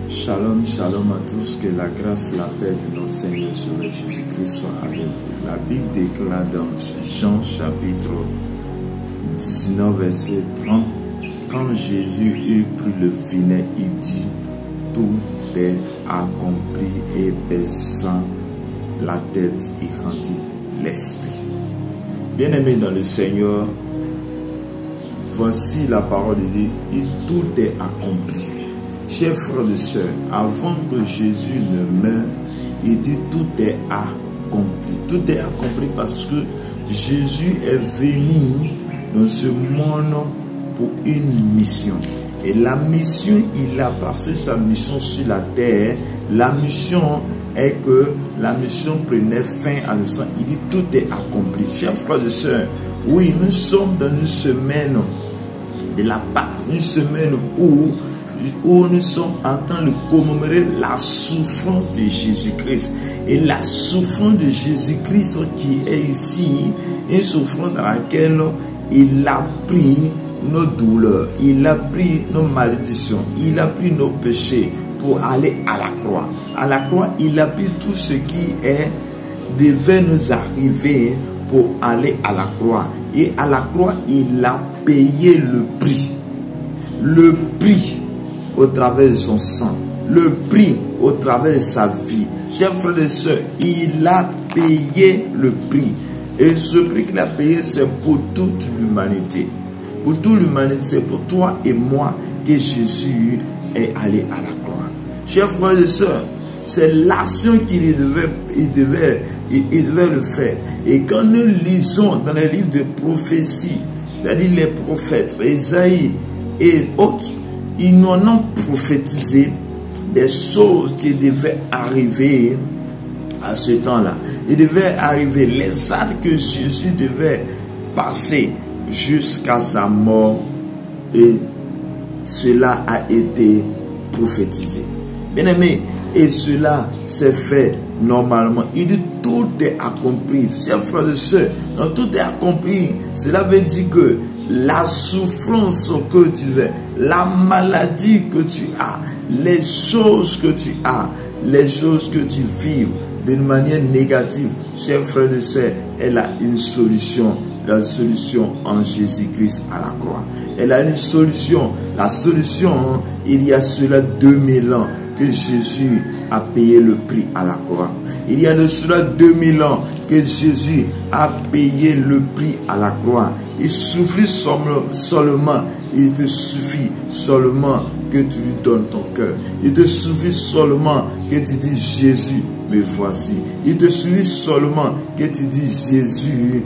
Shalom, shalom à tous, que la grâce, la paix de notre Seigneur Jésus-Christ soit avec vous. La Bible déclare dans Jean chapitre 19, verset 30, quand Jésus eut pris le vinaigre, il dit, tout est accompli, et baissant la tête, il rendit l'esprit. Bien-aimés dans le Seigneur, voici la parole de Dieu, et tout est accompli. Chers frères et sœurs, avant que Jésus ne meure, il dit tout est accompli. Tout est accompli parce que Jésus est venu dans ce monde pour une mission. Et la mission, il a passé sa mission sur la terre. La mission est que la mission prenait fin à l'instant. Il dit tout est accompli. Chers frères et sœurs, oui, nous sommes dans une semaine de la Pâque, une semaine où nous sommes en train de commémorer la souffrance de Jésus-Christ. Et la souffrance de Jésus-Christ qui est ici, une souffrance dans laquelle il a pris nos douleurs, il a pris nos malédictions, il a pris nos péchés pour aller à la croix. À la croix, il a pris tout ce qui devait nous arriver pour aller à la croix. Et à la croix, il a payé le prix. Le prix au travers de son sang, le prix au travers de sa vie. Chers frères et sœurs, il a payé le prix. Et ce prix qu'il a payé, c'est pour toute l'humanité. Pour toute l'humanité, c'est pour toi et moi que Jésus est allé à la croix. Chers frères et sœurs, c'est l'action qu'il devait le faire. Et quand nous lisons dans les livres de prophétie, c'est-à-dire les prophètes, Isaïe et autres, ils nous ont prophétisé des choses qui devaient arriver à ce temps-là. Il devait arriver les actes que Jésus devait passer jusqu'à sa mort, et cela a été prophétisé. Bien aimé, et cela s'est fait normalement. Il dit tout est accompli. Chers frères et sœurs, donc tout est accompli. Cela veut dire que la souffrance que tu veux, la maladie que tu as, les choses que tu as, les choses que tu vis d'une manière négative, chers frères et sœurs, elle a une solution. La solution en Jésus-Christ à la croix. Elle a une solution. La solution, il y a cela 2000 ans que Jésus a payé le prix à la croix. Il y a de cela 2000 ans que Jésus a payé le prix à la croix. Il suffit seulement, il te suffit seulement que tu lui donnes ton cœur. Il te suffit seulement que tu dis Jésus, me voici. Il te suffit seulement que tu dis Jésus,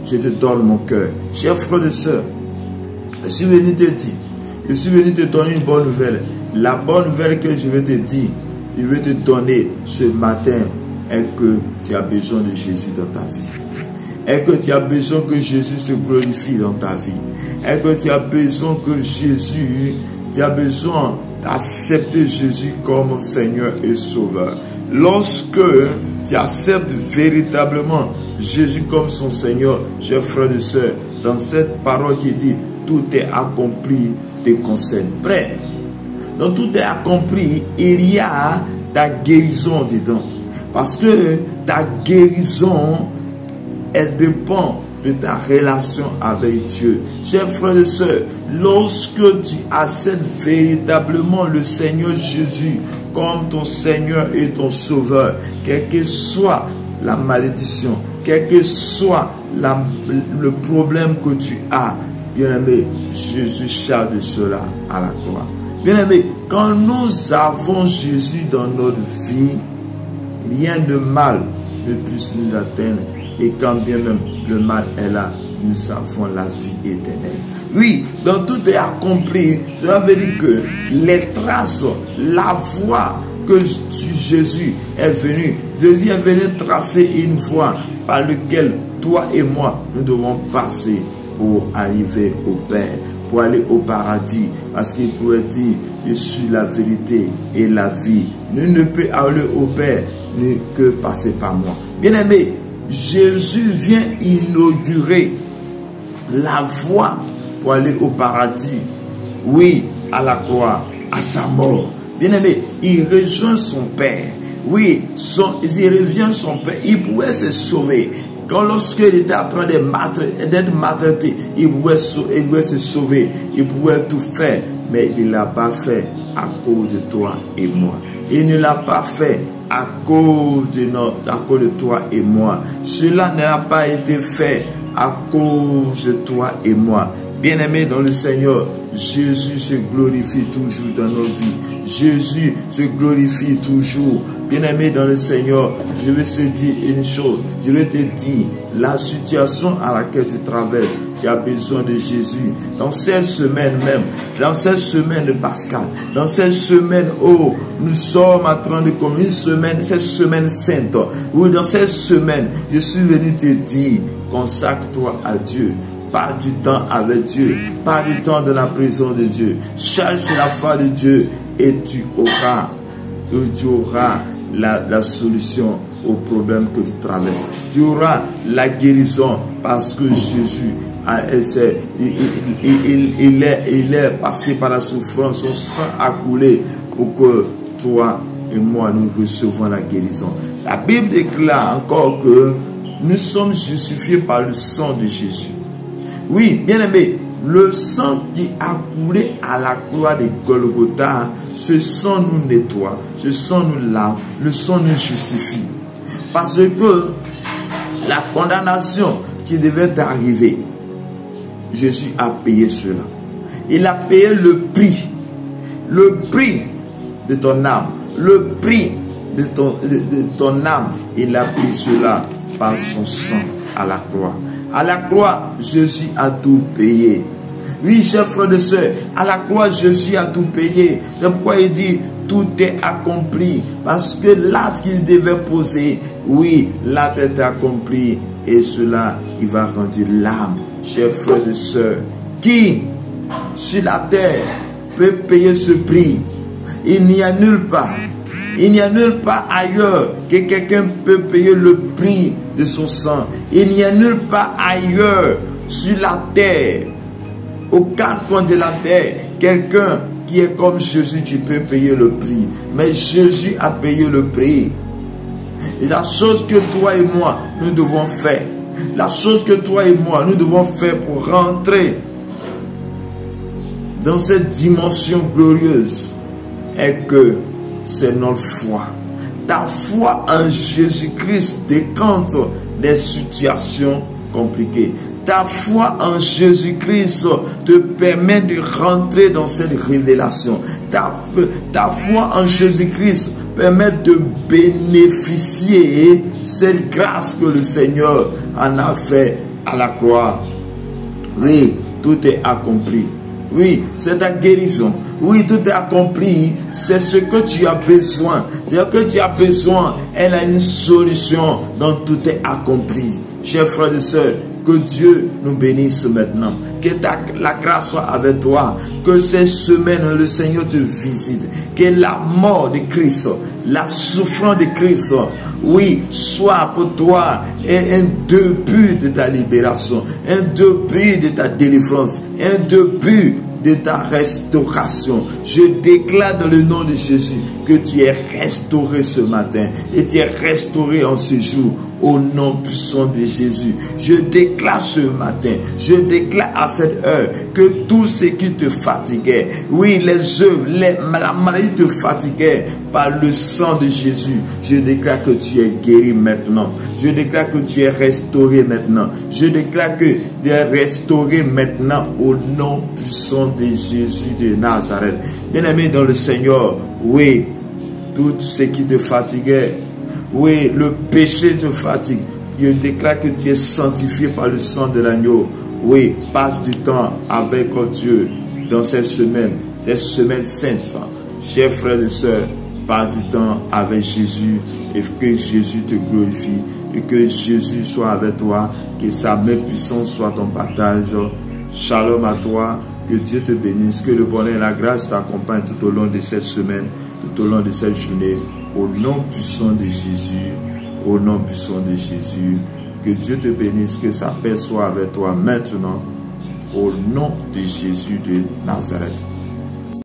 je te donne mon cœur. Chers frères et sœurs, je suis venu te dire, je suis venu te donner une bonne nouvelle. La bonne nouvelle que je vais te dire, je vais te donner ce matin, est que tu as besoin de Jésus dans ta vie. Est que tu as besoin que Jésus se glorifie dans ta vie. Est que tu as besoin que Jésus, tu as besoin d'accepter Jésus comme Seigneur et Sauveur. Lorsque tu acceptes véritablement Jésus comme son Seigneur, chers frères et sœurs, dans cette parole qui dit tout est accompli, te concerne. Prêt? Donc tout est accompli, il y a ta guérison dedans. Parce que ta guérison, elle dépend de ta relation avec Dieu. Chers frères et sœurs, lorsque tu acceptes véritablement le Seigneur Jésus comme ton Seigneur et ton Sauveur, quelle que soit la malédiction, quel que soit le problème que tu as, bien-aimé, Jésus charge cela à la croix. Bien-aimé, quand nous avons Jésus dans notre vie, rien de mal ne puisse nous atteindre. Et quand bien même le mal est là, nous avons la vie éternelle. Oui, donc tout est accompli. Cela veut dire que les traces, la voie que Jésus est venu, Jésus est venu tracer une voie par laquelle toi et moi, nous devons passer pour arriver au Père, pour aller au paradis. Parce qu'il pourrait dire, je suis la vérité et la vie. Nul ne peut aller au Père que passer par moi. Bien-aimé, Jésus vient inaugurer la voie pour aller au paradis. Oui, à la croix, à sa mort. Bien-aimé, il rejoint son Père. Oui, il revient son Père. Il pouvait se sauver. Quand lorsqu'il était en train d'être maltraité, il pouvait se sauver. Il pouvait tout faire. Mais il ne l'a pas fait à cause de toi et moi. Il ne l'a pas fait à cause de toi et moi. Cela n'a pas été fait à cause de toi et moi. Bien-aimé dans le Seigneur, Jésus se glorifie toujours dans nos vies. Jésus se glorifie toujours. Bien-aimé dans le Seigneur, je vais te dire une chose. Je vais te dire, la situation à laquelle tu traverses, tu as besoin de Jésus. Dans cette semaine même, dans cette semaine de Pascal, dans cette semaine où nous sommes en train de comme une semaine, cette semaine sainte, oui, dans cette semaine, je suis venu te dire, consacre-toi à Dieu. Pas du temps avec Dieu, pas du temps dans la prison de Dieu. Cherche la foi de Dieu et tu auras la solution au problème que tu traverses. Tu auras la guérison parce que Jésus il est passé par la souffrance, son sang a coulé pour que toi et moi nous recevons la guérison. La Bible déclare encore que nous sommes justifiés par le sang de Jésus. Oui, bien aimé, le sang qui a coulé à la croix de Golgotha, ce sang nous nettoie, ce sang nous lave, le sang nous justifie. Parce que la condamnation qui devait arriver, Jésus a payé cela. Il a payé le prix de ton âme, le prix de ton âme. Il a pris cela par son sang à la croix. À la croix, Jésus a tout payé. Oui, chers frères et sœurs, à la croix, Jésus a tout payé. C'est pourquoi il dit, tout est accompli. Parce que l'acte qu'il devait poser, oui, l'acte est accompli. Et cela, il va rendre l'âme. Chers frères et sœurs, qui, sur la terre, peut payer ce prix? Il n'y a nulle part. Il n'y a nulle part ailleurs que quelqu'un peut payer le prix de son sang. Il n'y a nulle part ailleurs sur la terre, aux quatre coins de la terre, quelqu'un qui est comme Jésus qui peut payer le prix. Mais Jésus a payé le prix. Et la chose que toi et moi, nous devons faire, la chose que toi et moi, nous devons faire pour rentrer dans cette dimension glorieuse, est que c'est notre foi. Ta foi en Jésus-Christ décante des situations compliquées. Ta foi en Jésus-Christ te permet de rentrer dans cette révélation. Ta foi en Jésus-Christ permet de bénéficier cette grâce que le Seigneur en a fait à la croix. Oui, tout est accompli. Oui, c'est ta guérison. Oui, tout est accompli. C'est ce que tu as besoin. C'est-à-dire que tu as besoin. Elle a une solution. Donc tout est accompli. Chers frères et sœurs, que Dieu nous bénisse maintenant. Que la grâce soit avec toi. Que cette semaine, le Seigneur te visite. Que la mort de Christ, la souffrance de Christ, oui, soit pour toi un début de ta libération, un début de ta délivrance, un début de ta restauration. Je déclare dans le nom de Jésus que tu es restauré ce matin et tu es restauré en ce jour au nom puissant de Jésus. Je déclare ce matin, je déclare à cette heure que tout ce qui te fatiguait, oui, les œuvres, la maladie te fatiguait, par le sang de Jésus, je déclare que tu es guéri maintenant. Je déclare que tu es restauré maintenant. Je déclare que tu es restauré maintenant au nom puissant de Jésus de Nazareth. Bien-aimé dans le Seigneur, oui, tout ce qui te fatiguait, oui, le péché te fatigue. Je déclare que tu es sanctifié par le sang de l'agneau. Oui, passe du temps avec Dieu dans cette semaine sainte. Chers frères et sœurs, passe du temps avec Jésus et que Jésus te glorifie et que Jésus soit avec toi, que sa main puissante soit ton partage. Shalom à toi, que Dieu te bénisse, que le bonheur et la grâce t'accompagnent tout au long de cette semaine, tout au long de cette journée, au nom puissant de Jésus, au nom puissant de Jésus. Que Dieu te bénisse, que sa paix soit avec toi maintenant, au nom de Jésus de Nazareth.